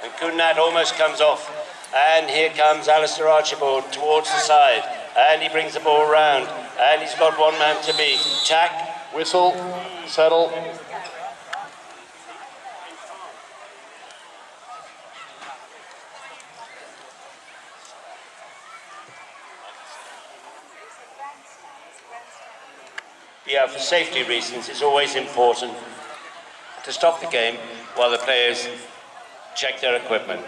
And Kunat almost comes off. And here comes Alistair Archibald towards the side. And he brings the ball round. And he's got one man to beat. Tack. Whistle. Settle. Yeah, for safety reasons, it's always important to stop the game while the players check their equipment.